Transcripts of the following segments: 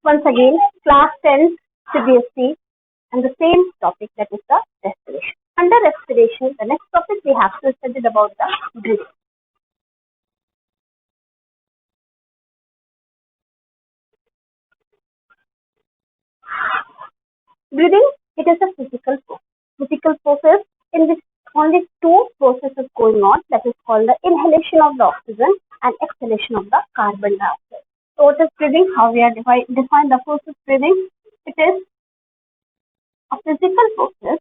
Once again, class 10 CBSE and the same topic, that is the respiration. Under respiration, the next topic we have to study about the breathing. Breathing, it is a physical process. Physical process in which only two processes going on, that is called the inhalation of the oxygen and exhalation of the carbon dioxide. So what is breathing? How we are define the process breathing? It is a physical process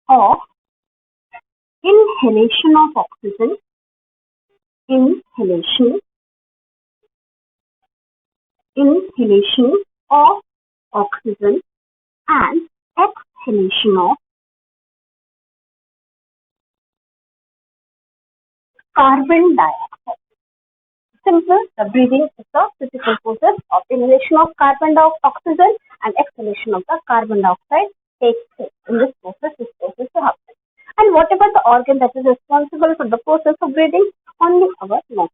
of inhalation of oxygen, inhalation of oxygen and exhalation of carbon dioxide. Simple, the breathing is the physical process of inhalation of oxygen and exhalation of the carbon dioxide takes place. In this process happens. And whatever the organ that is responsible for the process of breathing, only our nose.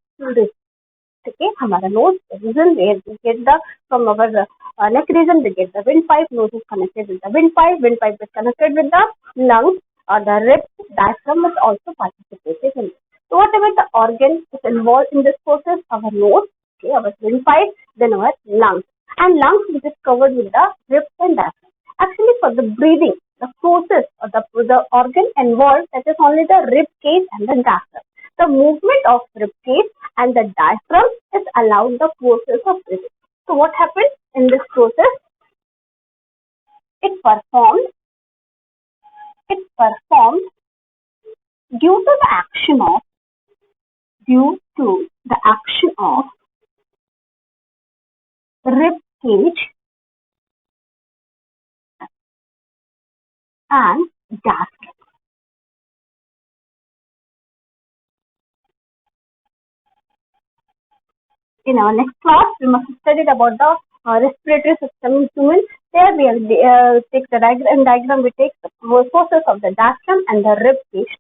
Okay, हमारा nose, the reason where we get the from our neck region we get the windpipe. Nose is connected with the windpipe is connected with the lungs, or the ribs. Diaphragm is also participated in it. So whatever the organ is involved in this process, our nose, okay, our windpipe, then our lungs, and lungs which is covered with the ribs and diaphragm. Actually, for the breathing, the process or the organ involved, that is only the rib cage and the diaphragm. The movement of rib cage and the diaphragm is allowed the process of breathing. So what happens in this process? It performs due to the action of rib cage and diaphragm. In our next class, we must study about the respiratory system in humans. There we will take the diagram. We take the process of the diaphragm and the rib cage.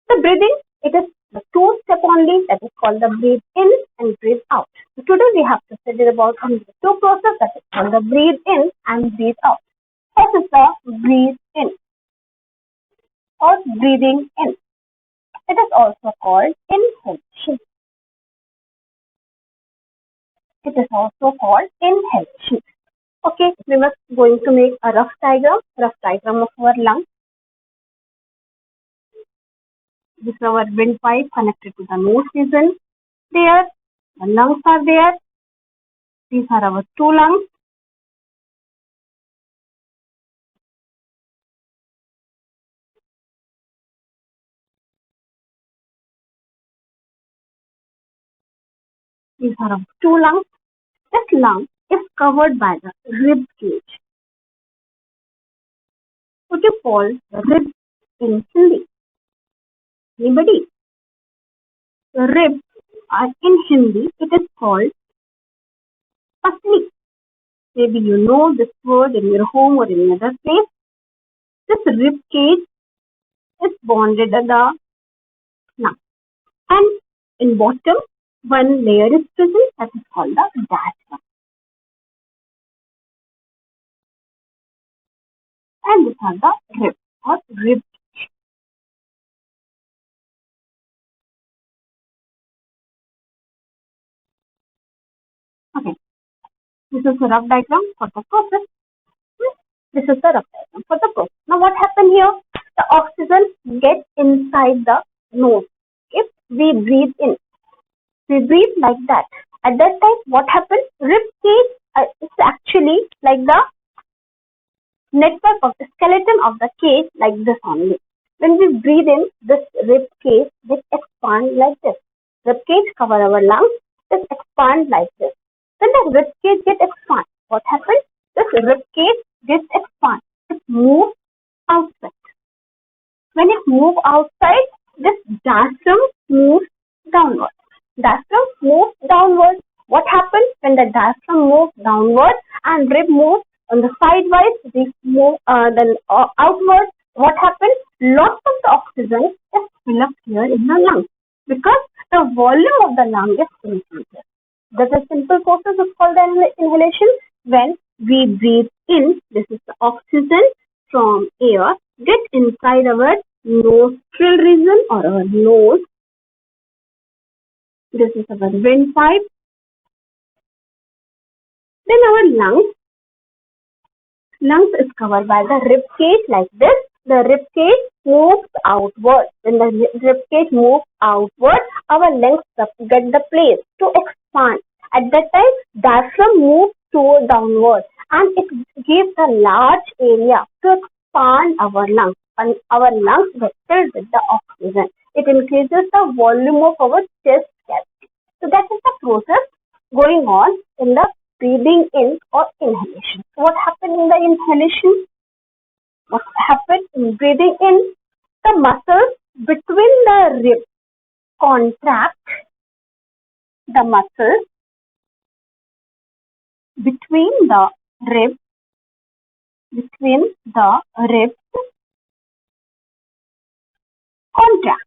The breathing, it is the two-step only, that is called the breathe in and breathe out. So today we have to study about only the two processes, that is called the breathe in and breathe out. First is the breathe in or breathing in. It is also called inhalation. Okay, we must going to make a rough diagram of our lungs. This is our windpipe connected to the nose region. There, the lungs are there. These are our two lungs. These are our two lungs. This lung is covered by the rib cage. What you call the rib in Hindi? Anybody? The rib in Hindi, it is called pasli. Maybe you know this word in your home or in another place. This rib cage is bonded at the lung, and in bottom one layer is present, that is called the diaphragm. And these are the ribs or rib cage. Okay, this is the rough diagram for the process. This is the rough diagram for the process. Now what happened here? The oxygen gets inside the nose. If we breathe in, we breathe like that. At that time, what happens? Rib cage is actually like the network of the skeleton of the cage, like this only. When we breathe in, this rib cage will expand like this. Rib cage cover our lungs, it expand like this. When the rib cage gets expand, what happens? This rib cage gets expand. It moves outside. When it moves outside, this diaphragm moves downward. Diaphragm moves downward. What happens when the diaphragm moves downward and rib moves on the sidewise? They move then outward. What happens? Lots of the oxygen is filled up here in the lungs. because the volume of the lung is increases. That a simple process is called the inhalation. When we breathe in, this is the oxygen from air get inside our nostril region or our nose. This is our windpipe. Then our lungs is covered by the rib cage like this. The rib cage moves outward. When the rib cage moves outward, our lungs get the place to expand. At that time, diaphragm moves toward downward and it gives a large area to expand our lungs. And our lungs get filled with the oxygen. It increases the volume of our chest cavity. So that is the process going on in the breathing in or inhalation. What happened in the inhalation? What happened in breathing in? The muscles between the ribs contract. The muscles between the ribs contract.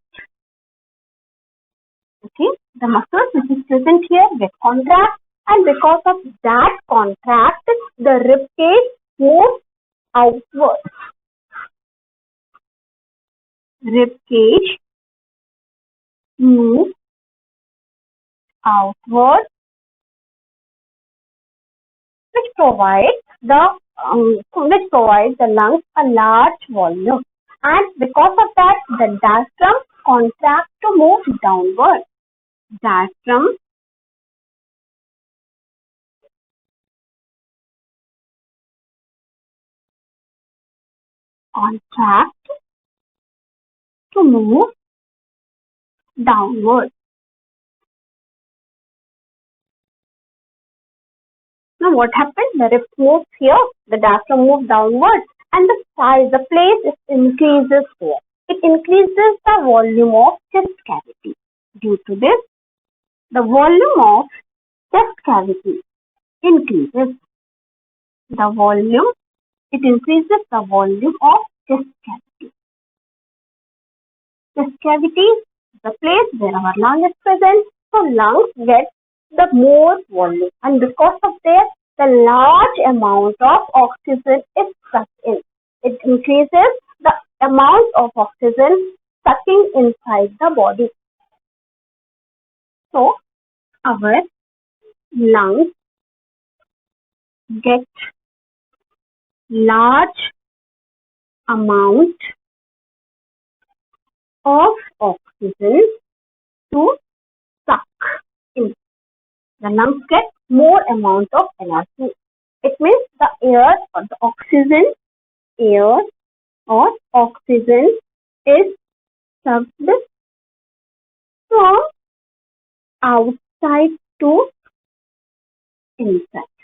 Okay, the muscles which is present here get contract, and because of that contract, the rib cage moves outward. Rib cage moves outward, which provides the lungs a large volume, and because of that, the diaphragm contracts to move downward. Diaphragm contract to move downward. Now what happened? The rib moves here, the diaphragm moves downward, and the size, the place increases here. It increases the volume of chest cavity. Due to this, the volume of chest cavity increases. It increases the volume of chest cavity. Chest cavity is the place where our lung is present, so lungs get the more volume, and because of that, the large amount of oxygen is sucked in. It increases the amount of oxygen sucking inside the body. So, our lungs get large amount of oxygen to suck in. The lungs get more amount of energy. It means the air or the oxygen is sucked from outside to inside.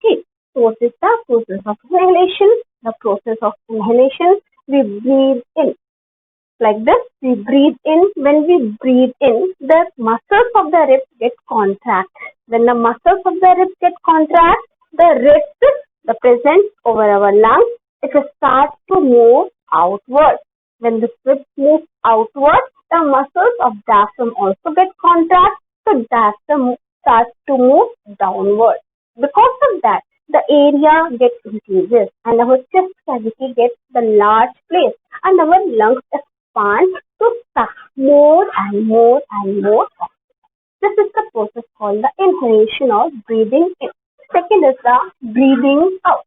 Okay, so what is the process of inhalation? The process of inhalation, we breathe in. Like this, we breathe in. When we breathe in, the muscles of the ribs get contract. When the muscles of the ribs get contract, the ribs, the presence over our lungs, it starts to move outward. When the ribs move outward, the muscles of diaphragm also get contract. So diaphragm starts to move downward. Because of that, the area gets increases and our chest cavity gets the large place and our lungs expand to suck more and more and more oxygen. This is the process called the inhalation or breathing in. Second is the breathing out.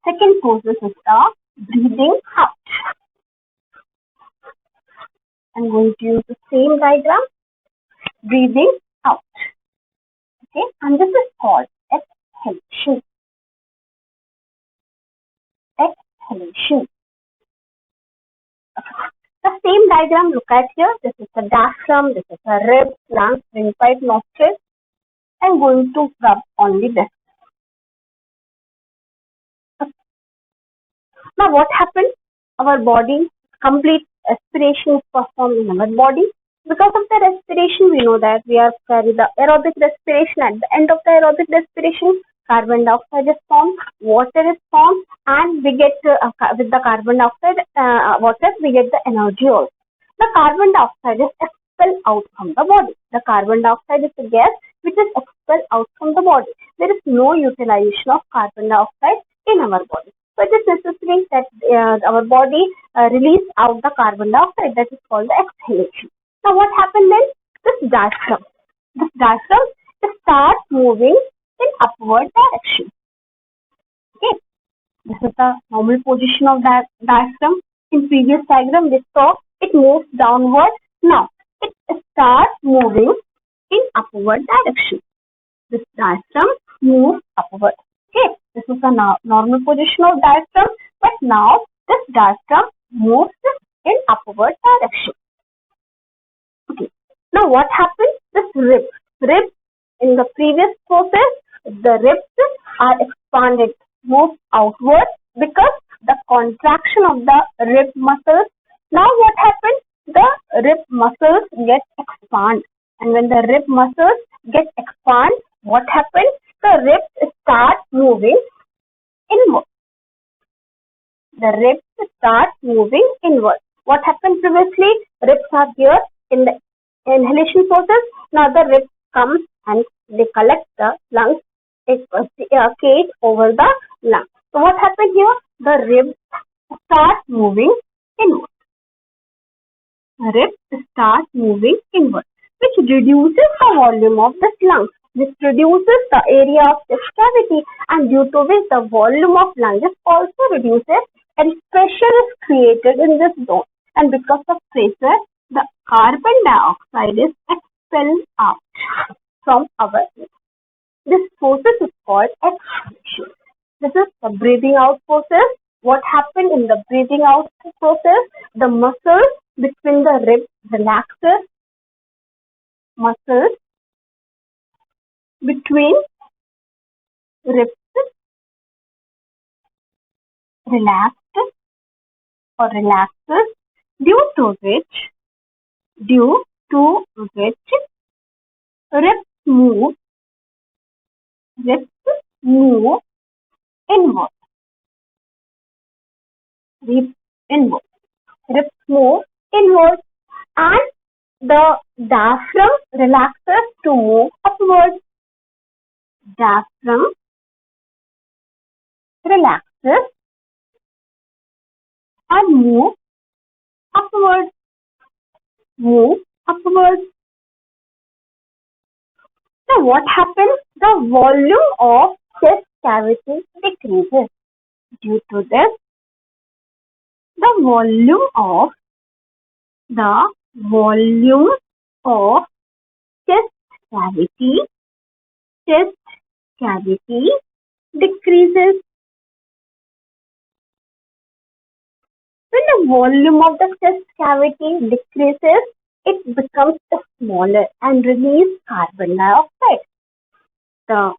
Second process is the breathing out. I'm going to use the same diagram. Breathing out. Okay, and this is called exhalation. Exhalation. The same diagram, look at here. This is the diaphragm, this is the rib, lungs, windpipe, nostrils. I'm going to rub only this. Okay. Now what happened? Our body, complete aspiration is performed in our body. Because of the respiration, we know that we are carry the aerobic respiration. At the end of the aerobic respiration, carbon dioxide is formed, water is formed, and we get with the carbon dioxide, water, we get the energy also. The carbon dioxide is expelled out from the body. The carbon dioxide is a gas which is expelled out from the body. There is no utilization of carbon dioxide in our body. So it is necessary that our body release out the carbon dioxide. That is called the exhalation. Now what happened then? This diaphragm starts moving in upward direction. Okay, this is the normal position of that diaphragm. In previous diagram, we saw it moves downward. Now it starts moving in upward direction. This diaphragm moves upward. Okay, this is the normal position of diaphragm, but now this diaphragm moves in upward direction. Okay. Now what happens? This ribs in the previous process, the ribs are expanded, move outward because the contraction of the rib muscles. Now what happens? The rib muscles get expand, and when the rib muscles get expand, what happens? The ribs start moving inward. The ribs start moving inward. What happened previously? Ribs are here in the inhalation process. Now the ribs come and they collect the lungs, cage over the lungs. So what happened here? The ribs start moving inward. Ribs start moving inward, which reduces the volume of the lungs. This reduces the area of chest cavity, and due to which the volume of lungs also reduces, and pressure is created in this zone. And because of pressure, the carbon dioxide is expelled out from our lungs. This process is called exhalation. This is the breathing out process. What happened in the breathing out process? The muscles between the ribs relaxes. Muscles between ribs relaxed or relaxes, due to which ribs move inward. Ribs move inward, and the diaphragm relaxes to move upward. Diaphragm relaxes and move upward. So what happens? The volume of chest cavity decreases. Due to this, the volume of chest cavity decreases. When the volume of the chest cavity decreases, it becomes smaller and releases carbon dioxide. The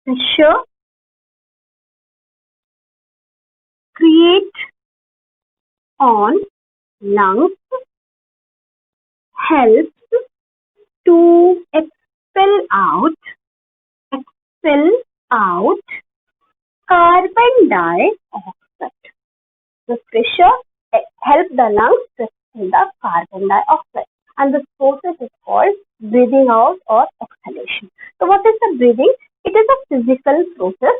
pressure created on lungs helps to expel out carbon dioxide. The pressure helps the lungs to expel the carbon dioxide, and this process is called breathing out or exhalation. So what is the breathing? It is a physical process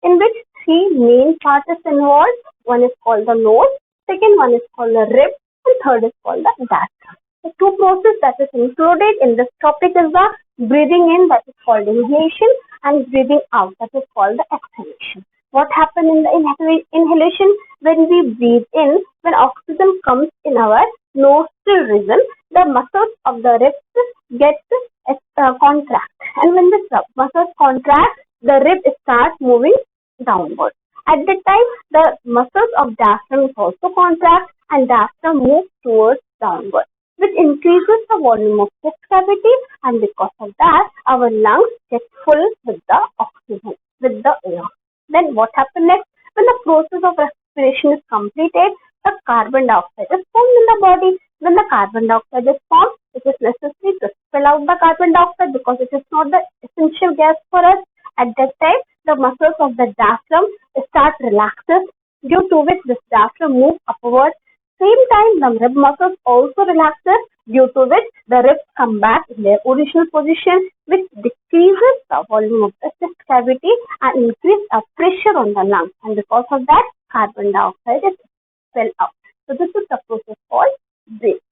in which three main parts is involved. One is called the nose, second one is called the rib, and third is called the diaphragm. The two processes that is included in this topic is the breathing in, that is called inhalation, and breathing out, that is called the exhalation. What happens in the inhalation? When we breathe in, when oxygen comes in our nostril region, the muscles of the ribs get contract, and when the muscles contract, the rib starts moving downward. At that time, the muscles of diaphragm also contract, and diaphragm moves towards downward, which increases the volume of chest cavity, and because of that, our lungs get full with the oxygen, with the air. Then what happens next? When the process of respiration is completed, the carbon dioxide is formed in the body. When the carbon dioxide is formed, it is necessary to spill out the carbon dioxide because it is not the essential gas for us. At that time, the muscles of the diaphragm start relaxes, due to which this diaphragm moves upward. Same time, the rib muscles also relaxes, due to which the ribs come back in their original position, which decreases the volume of the chest cavity and increases the pressure on the lungs. And because of that, carbon dioxide is expelled out. So this is the process called breathing.